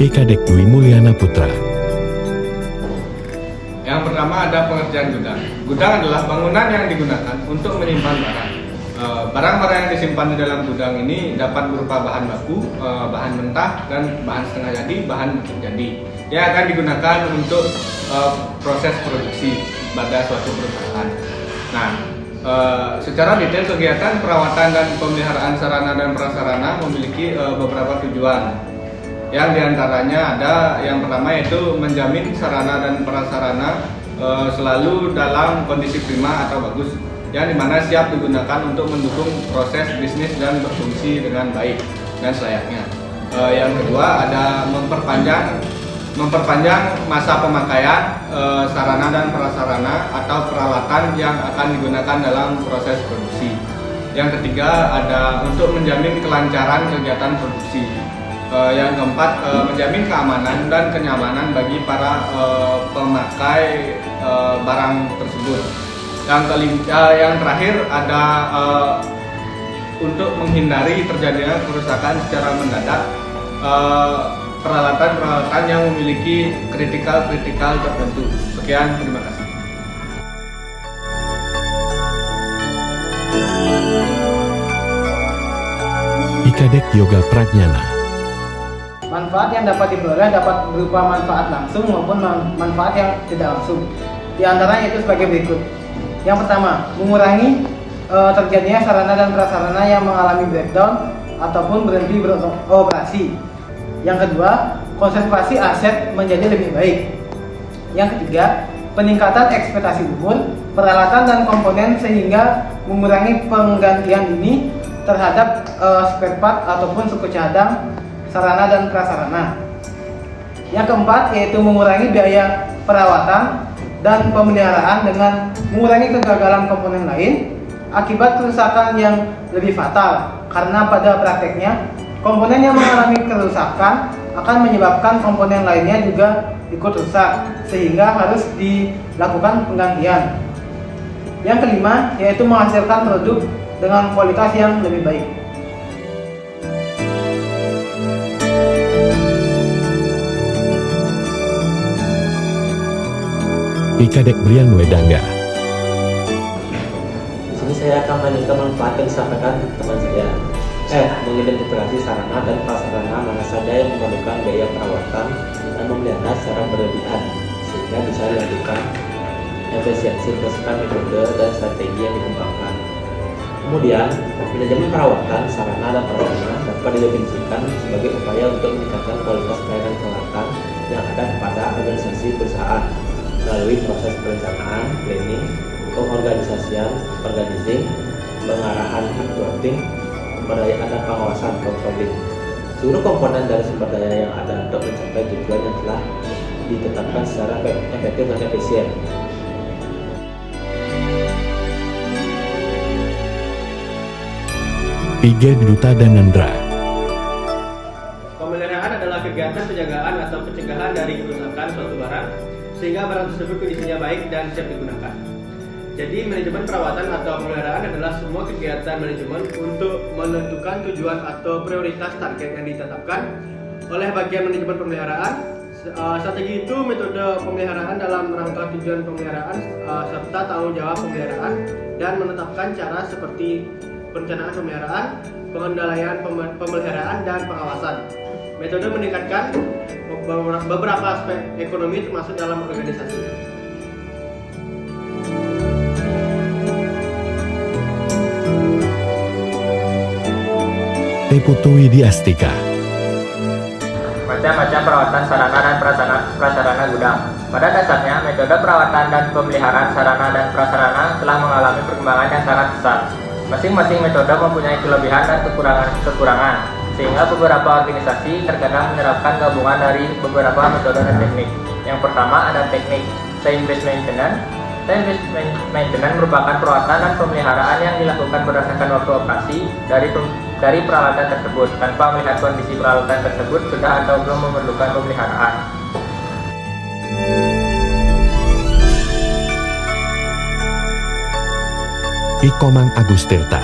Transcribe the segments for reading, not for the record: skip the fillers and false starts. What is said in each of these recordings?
PKDek Dwi Mulyana Putra. Yang pertama ada pengerjaan gudang. Gudang adalah bangunan yang digunakan untuk menyimpan barang. Barang-barang yang disimpan di dalam gudang ini dapat berupa bahan baku, bahan mentah, dan bahan setengah jadi, bahan jadi. Yang akan digunakan untuk proses produksi pada suatu perusahaan. Nah, secara detail kegiatan perawatan dan pemeliharaan sarana dan prasarana memiliki beberapa tujuan. Yang diantaranya ada yang pertama yaitu menjamin sarana dan prasarana selalu dalam kondisi prima atau bagus, yang dimana siap digunakan untuk mendukung proses bisnis dan berfungsi dengan baik dan selayaknya. Yang kedua ada memperpanjang masa pemakaian sarana dan prasarana atau peralatan yang akan digunakan dalam proses produksi. Yang ketiga ada untuk menjamin kelancaran kegiatan produksi. Yang keempat menjamin keamanan dan kenyamanan bagi para pemakai barang tersebut. Yang terakhir ada untuk menghindari terjadinya kerusakan secara mendadak peralatan-peralatan yang memiliki kritikal tertentu. Sekian, terima kasih. PKDek Yoga Pratnyana. Manfaat yang dapat diperoleh dapat berupa manfaat langsung maupun manfaat yang tidak langsung. Di antaranya itu sebagai berikut. Yang pertama, mengurangi terjadinya sarana dan prasarana yang mengalami breakdown ataupun berhenti beroperasi. Yang kedua, konservasi aset menjadi lebih baik. Yang ketiga, peningkatan ekspektasi umur, peralatan dan komponen sehingga mengurangi penggantian dini terhadap spare part ataupun suku cadang sarana dan prasarana. Yang keempat yaitu mengurangi biaya perawatan dan pemeliharaan dengan mengurangi kegagalan komponen lain akibat kerusakan yang lebih fatal, karena pada prakteknya komponen yang mengalami kerusakan akan menyebabkan komponen lainnya juga ikut rusak sehingga harus dilakukan penggantian. Yang kelima yaitu menghasilkan produk dengan kualitas yang lebih baik. PKDek Brian Wedangga. Di sini saya akan melanjutkan manfaat yang disampaikan teman saya. Mengidentifikasi sarana dan prasarana mana saja yang memerlukan biaya perawatan dan memelihara secara berlebihan sehingga bisa dilakukan efisiensi berdasarkan metode dan strategi yang dikembangkan. Kemudian, manajemen perawatan sarana dan prasarana dapat didefinisikan sebagai upaya untuk meningkatkan kualitas pelayanan peralatan yang ada kepada organisasi perusahaan melalui proses perencanaan, planning, pengorganisasian, organizing, pengarahan, actuating, pemberdayaan dan pengawasan, controlling. Seluruh komponen dari sumber daya yang ada untuk mencapai tujuan yang telah ditetapkan secara efektif dan efisien. PG Duta Danandra. Pemeliharaan adalah kegiatan penjagaan atau pencegahan dari kerusakan suatu barang sehingga barang tersebut kondisinya baik dan siap digunakan. Jadi manajemen perawatan atau pemeliharaan adalah semua kegiatan manajemen untuk menentukan tujuan atau prioritas target yang ditetapkan oleh bagian manajemen pemeliharaan. Strategi itu metode pemeliharaan dalam rangka tujuan pemeliharaan serta tanggung jawab pemeliharaan dan menetapkan cara seperti perencanaan pemeliharaan, pengendalian pemeliharaan dan pengawasan. Metode meningkatkan beberapa aspek ekonomi termasuk dalam organisasi. Putu Widiastika. Macam-macam perawatan sarana dan prasarana gudang. Pada dasarnya, metode perawatan dan pemeliharaan sarana dan prasarana telah mengalami perkembangan yang sangat pesat. Masing-masing metode mempunyai kelebihan dan kekurangan, sehingga beberapa organisasi terkadang menerapkan gabungan dari beberapa metode dan teknik. Yang pertama ada teknik time-based maintenance. Time-based maintenance merupakan perawatan dan pemeliharaan yang dilakukan berdasarkan waktu operasi dari peralatan tersebut tanpa melihat kondisi peralatan tersebut sudah atau belum memerlukan pemeliharaan. Ikomang Agus Tirta.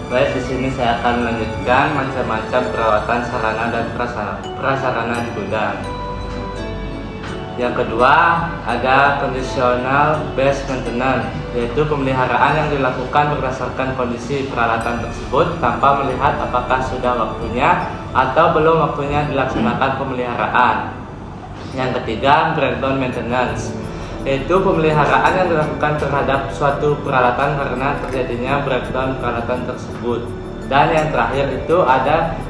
Baik, di sini saya akan melanjutkan macam-macam perawatan sarana dan prasarana di gudang. Yang kedua, ada conditional based maintenance, yaitu pemeliharaan yang dilakukan berdasarkan kondisi peralatan tersebut tanpa melihat apakah sudah waktunya atau belum waktunya dilaksanakan pemeliharaan. Yang ketiga, breakdown maintenance, yaitu pemeliharaan yang dilakukan terhadap suatu peralatan karena terjadinya breakdown peralatan tersebut. Dan yang terakhir itu ada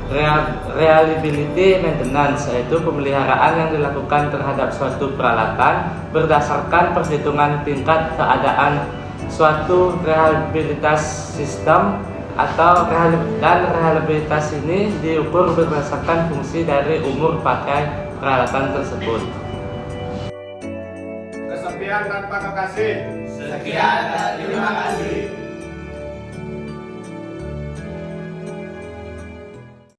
reliability maintenance, yaitu pemeliharaan yang dilakukan terhadap suatu peralatan berdasarkan perhitungan tingkat keadaan suatu reliabilitas sistem atau reliabilitas ini diukur berdasarkan fungsi dari umur pakai peralatan tersebut. Kesepian dan terima kasih. Sekian dan terima kasih.